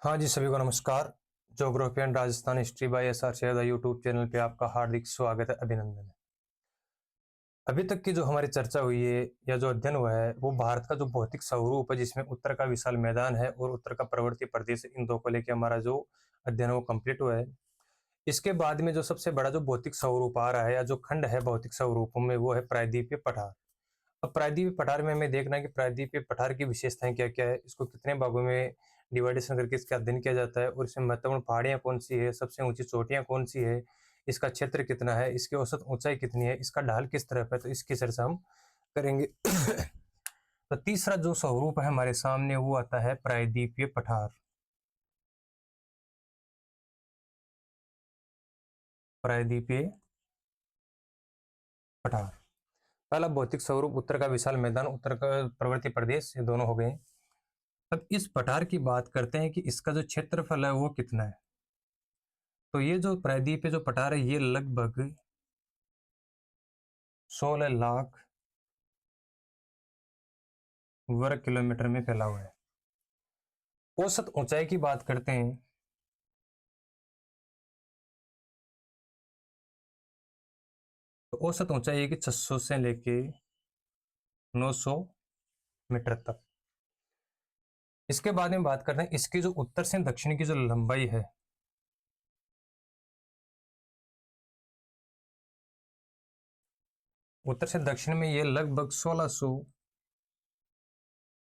हाँ जी, सभी को नमस्कार। Geography and Rajasthan history by S R Sherda YouTube channel पे आपका हार्दिक स्वागत है, अभिनंदन है। अभी तक की जो हमारी चर्चा हुई है या जो अध्ययन हुआ है वो भारत का जो भौतिक स्वरूप है, जिसमें उत्तर का विशाल मैदान है और उत्तर का पर्वतीय प्रदेश है, इन दो को लेकर हमारा जो अध्ययन है वो कंप्लीट हुआ है। इसके बाद में जो सबसे बड़ा जो भौतिक स्वरूप आ रहा है या जो खंड है भौतिक स्वरूपों में, वो है प्रायद्वीपीय पठार। अब प्रायद्वीपीय पठार में हमें देखना है कि प्रायद्वीपीय पठार की विशेषताएं क्या क्या है, इसको कितने भागों में डिवाइडेशन करके इसका अध्ययन किया जाता है, और इसमें महत्वपूर्ण पहाड़ियां कौन सी है, सबसे ऊंची चोटियां कौन सी है, इसका क्षेत्र कितना है, इसकी औसत ऊंचाई कितनी है, इसका ढाल किस तरफ है, तो इसकी चर्चा हम करेंगे। तो तीसरा जो स्वरूप है हमारे सामने वो आता है प्रायद्वीपीय पठार। प्रायद्वीपीय पठार पहला भौतिक स्वरूप उत्तर का विशाल मैदान, उत्तर का पर्वतीय प्रदेश, ये दोनों हो गए। अब इस पठार की बात करते हैं कि इसका जो क्षेत्रफल है वो कितना है। तो ये जो प्रायद्वीपीय जो पठार है ये लगभग 16 लाख वर्ग किलोमीटर में फैला हुआ है। औसत ऊंचाई की बात करते हैं तो औसत ऊंचाई है कि 600 से लेके 900 मीटर तक। इसके बाद में बात करते हैं इसकी जो उत्तर से दक्षिण की जो लंबाई है, उत्तर से दक्षिण में ये लगभग 1600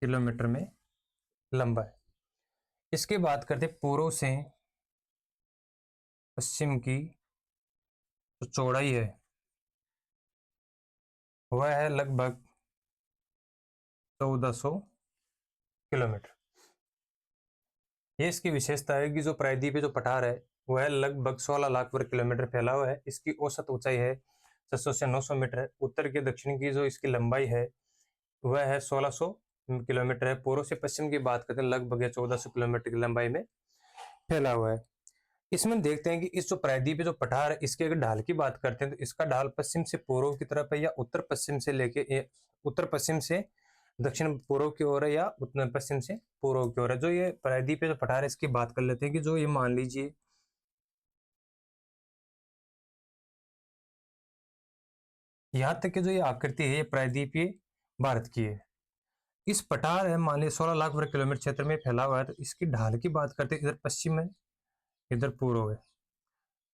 किलोमीटर में लंबा है। इसके बात करते हैं पूर्व से पश्चिम की जो चौड़ाई है वह है लगभग 1400 किलोमीटर। ये इसकी विशेषता है कि जो प्रायद्वीपीय जो पठार है वह लगभग 16 लाख वर्ग किलोमीटर फैला हुआ है। इसकी औसत ऊंचाई है 600 से 900 मीटर। उत्तर के दक्षिण की जो इसकी लंबाई है वह है 1600 किलोमीटर है। पूर्व से पश्चिम की बात करते हैं लगभग 1400 किलोमीटर की लंबाई में फैला हुआ है। इसमें देखते हैं कि इस जो प्रायद्वीपीय जो पठार है इसके अगर ढाल की बात करते हैं तो इसका ढाल पश्चिम से पूर्व की तरफ है या उत्तर पश्चिम से लेके उत्तर पश्चिम से दक्षिण पूर्व की ओर है या उत्तर पश्चिम से पूर्व की ओर है। जो ये प्रायद्वीपीय जो पठार है इसकी बात कर लेते हैं कि जो ये मान लीजिए यहाँ तक कि जो ये आकृति है ये प्रायद्वीपीय भारत की है। इस पठार है मान लीजिए 16 लाख वर्ग किलोमीटर क्षेत्र में फैला हुआ है। तो इसकी ढाल की बात करते हैं, इधर पश्चिम है इधर पूर्व है।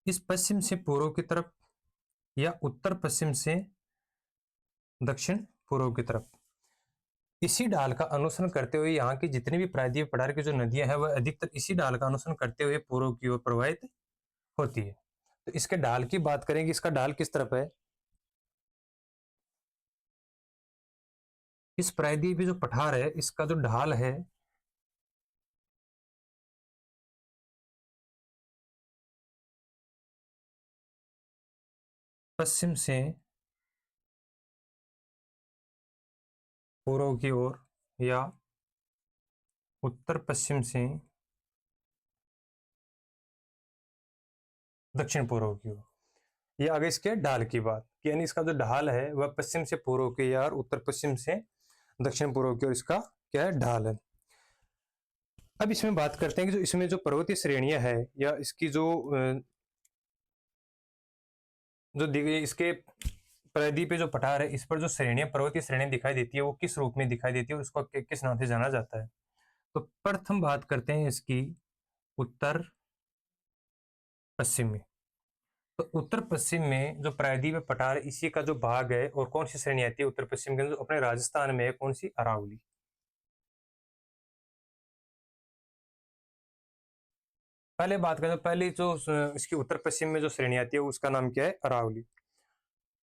इस पश्चिम से पूर्व की तरफ या उत्तर पश्चिम से दक्षिण पूर्व की तरफ इसी ढाल का अनुसरण करते हुए यहाँ की जितनी भी प्रायद्वीपीय पठार की जो नदियां हैं वह अधिकतर इसी ढाल का अनुसरण करते हुए पूर्व की ओर प्रवाहित होती है। तो इसके ढाल की बात करेंगे, इसका ढाल किस तरफ है। इस प्रायद्वीपीय जो पठार है इसका जो ढाल है पश्चिम से पूर्व की ओर या उत्तर पश्चिम से दक्षिण पूर्व की ओर। ये आगे इसके ढाल की बात कि यानी इसका जो ढाल है वह पश्चिम से पूर्व की या उत्तर पश्चिम से दक्षिण पूर्व की ओर इसका क्या है ढाल है। अब इसमें बात करते हैं कि जो इसमें जो पर्वतीय श्रेणियां है या इसकी जो इसके प्रायद्वीपीय जो पठार है इस पर जो श्रेणियां पर्वतीय श्रेणियां दिखाई देती है वो किस रूप में दिखाई देती है और उसको किस नाम से जाना जाता है। तो प्रथम बात करते हैं इसकी उत्तर पश्चिम में। तो उत्तर पश्चिम में जो प्रायद्वीपीय पठार है इसी का जो भाग है और कौन सी श्रेणी आती है उत्तर पश्चिम के अंदर, अपने राजस्थान में है कौन सी, अरावली। पहले बात करें तो पहली जो इसकी उत्तर पश्चिम में जो श्रेणी आती है उसका नाम क्या है, अरावली।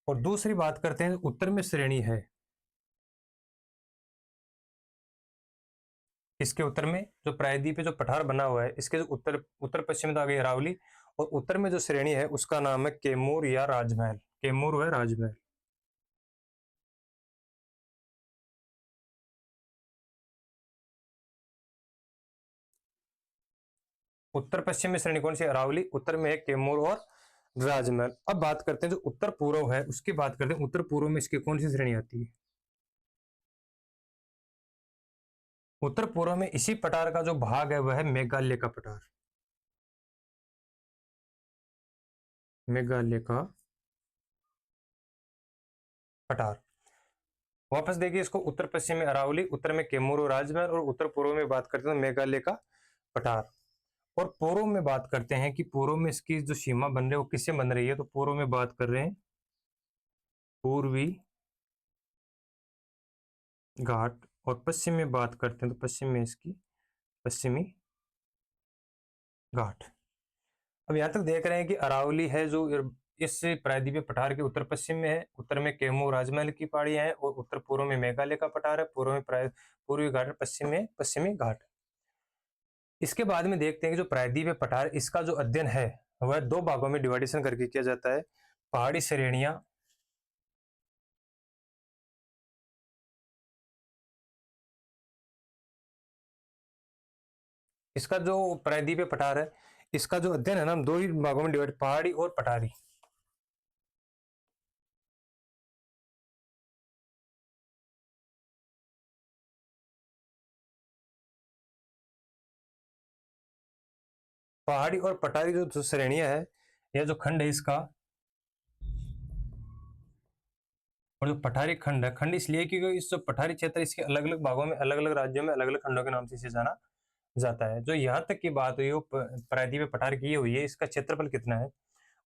और दूसरी बात करते हैं उत्तर में श्रेणी है, इसके उत्तर में जो प्रायद्वीप पे जो पठार बना हुआ है इसके जो उत्तर उत्तर पश्चिम में तो आ गई अरावली, और उत्तर में जो श्रेणी है उसका नाम है कैमूर या राजमहल। कैमूर है राजमहल। उत्तर पश्चिम में श्रेणी कौन सी, अरावली। उत्तर में है कैमूर और राजमहल। अब बात करते हैं जो उत्तर पूर्व है उसकी बात करते हैं, उत्तर पूर्व में इसकी कौन सी श्रेणी आती है। उत्तर पूर्व में इसी पठार का जो भाग है वह है मेघालय का पठार। मेघालय का पठार। वापस देखिए इसको, उत्तर पश्चिम में अरावली, उत्तर में कैमूर और राजमहल, और उत्तर पूर्व में बात करते हैं तो मेघालय का पठार। और पूर्व में बात करते हैं कि पूर्व में इसकी जो सीमा बन रही है वो किससे बन रही है, तो पूर्व में बात कर रहे हैं पूर्वी घाट, और पश्चिम में बात करते हैं तो पश्चिम में इसकी पश्चिमी घाट। अब यहां तक देख रहे हैं कि अरावली है जो इस प्रायद्वीपीय पठार के उत्तर पश्चिम में है, उत्तर में कैमूर राजमहल की पहाड़ियां हैं, और उत्तर पूर्व में मेघालय का पठार है, पूर्व में पूर्वी घाट, पश्चिम में पश्चिमी घाट। इसके बाद में देखते हैं कि जो प्रायद्वीपीय पठार इसका जो अध्ययन है वह दो भागों में डिवाइडेशन करके किया जाता है। पहाड़ी श्रेणियां, इसका जो प्रायद्वीपीय पठार है इसका जो अध्ययन है ना, हम दो ही भागों में डिवाइड, पहाड़ी और पठारी। पहाड़ी और पठारी जो श्रेणियां है या जो खंड है इसका, और जो पठारी खंड है, खंड इसलिए क्योंकि इस जो पठारी क्षेत्र इसके अलग अलग भागों में, अलग अलग राज्यों में अलग अलग खंडों के नाम से इसे जाना जाता है। जो यहाँ तक की बात हुई वो प्रायद्वीपीय पठार की हुई है, इसका क्षेत्रफल कितना है,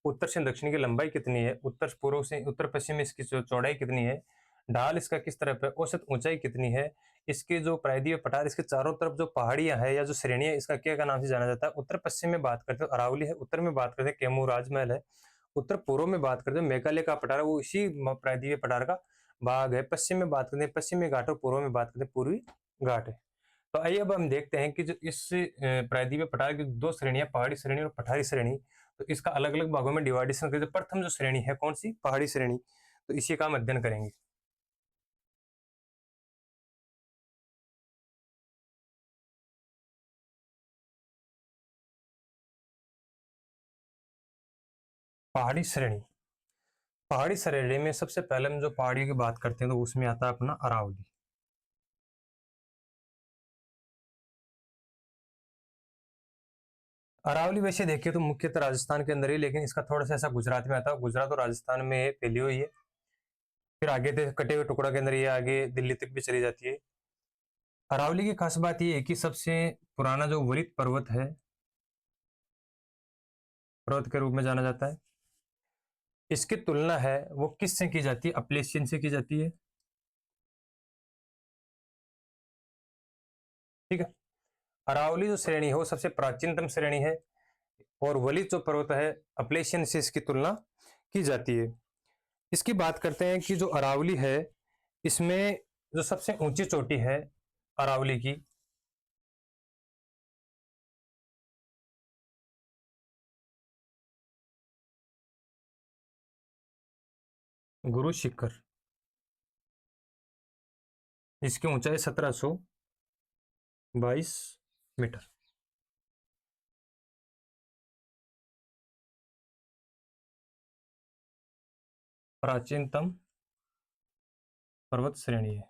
उत्तर से दक्षिण की लंबाई कितनी है, उत्तर पूर्व से उत्तर पश्चिम में इसकी चौड़ाई कितनी है, ढाल इसका किस तरफ है, औसत ऊंचाई कितनी है, इसके जो प्रायद्वीपीय पठार इसके चारों तरफ जो पहाड़ियां है या जो श्रेणियां, इसका क्या क्या नाम से जाना जाता है। उत्तर पश्चिम में बात करते हैं अरावली है, उत्तर में बात करते हैं कैमूर राजमहल है, उत्तर पूर्व में बात करते हैं मेघालय का पठार, वो इसी प्रायद्वीपीय पठार का भाग है। पश्चिम में बात करते हैं पश्चिमी घाट, और पूर्व में बात करते हैं पूर्वी घाट है। तो आइए अब हम देखते हैं कि जो इस प्रायद्वीपीय पठार की दो श्रेणियां, पहाड़ी श्रेणी और पठारी श्रेणी, तो इसका अलग अलग भागों में डिवाइडेशन करके प्रथम जो श्रेणी है कौन सी, पहाड़ी श्रेणी, तो इसी का हम अध्ययन करेंगे। पहाड़ी श्रेणी, पहाड़ी श्रेणी में सबसे पहले हम जो पहाड़ियों की बात करते हैं तो उसमें आता है अपना अरावली। अरावली वैसे देखिए तो मुख्यतः राजस्थान के अंदर ही, लेकिन इसका थोड़ा सा ऐसा गुजरात में आता है, गुजरात और राजस्थान में फैली हुई है, फिर आगे कटे हुए टुकड़ा के अंदर ये आगे दिल्ली तक भी चली जाती है। अरावली की खास बात यह है कि सबसे पुराना जो वलित पर्वत है, पर्वत के रूप में जाना जाता है, इसकी तुलना है वो किससे की जाती है, अपलेशियन से की जाती है। ठीक है, अरावली जो श्रेणी है वो सबसे प्राचीनतम श्रेणी है, और वलित जो पर्वत है अपलेशियन से इसकी तुलना की जाती है। इसकी बात करते हैं कि जो अरावली है इसमें जो सबसे ऊंची चोटी है अरावली की, गुरु शिखर, इसकी ऊंचाई 1722 मीटर। प्राचीनतम पर्वत श्रेणी है।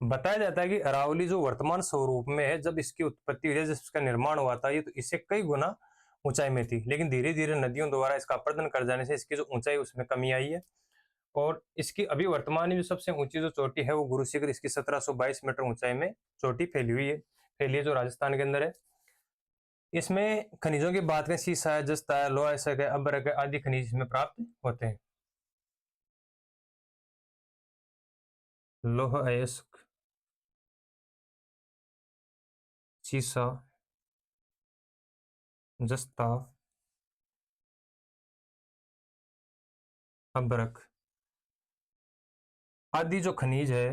बताया जाता है कि अरावली जो वर्तमान स्वरूप में है, जब इसकी उत्पत्ति हुई, जब इसका निर्माण हुआ था, ये तो इससे कई गुना ऊंचाई में थी, लेकिन धीरे धीरे नदियों द्वारा इसका अपरदन कर जाने से इसकी जो ऊंचाई उसमें कमी आई है। और इसकी अभी वर्तमान में जो सबसे ऊंची जो चोटी है वो गुरु शिखर, इसकी 1722 मीटर ऊंचाई में चोटी फैली हुई है, फैली है, जो राजस्थान के अंदर है। इसमें खनिजों की बात करें, सीसा है, जस्ता है, लोहा है, अभ्रक है, आदि खनिज इसमें प्राप्त होते हैं। लोह अयस्क, सीसा, जस्ता, अभ्रक आदि जो खनिज है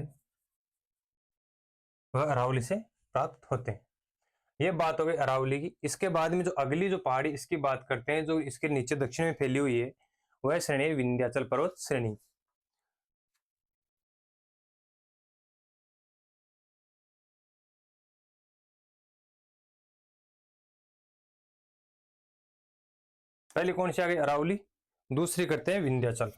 वह अरावली से प्राप्त होते हैं। ये बात हो गई अरावली की। इसके बाद में जो अगली जो पहाड़ी इसकी बात करते हैं, जो इसके नीचे दक्षिण में फैली हुई है, वह श्रेणी है विंध्याचल पर्वत श्रेणी। पहली कौन सी आ गई, अरावली, दूसरी करते हैं विंध्याचल।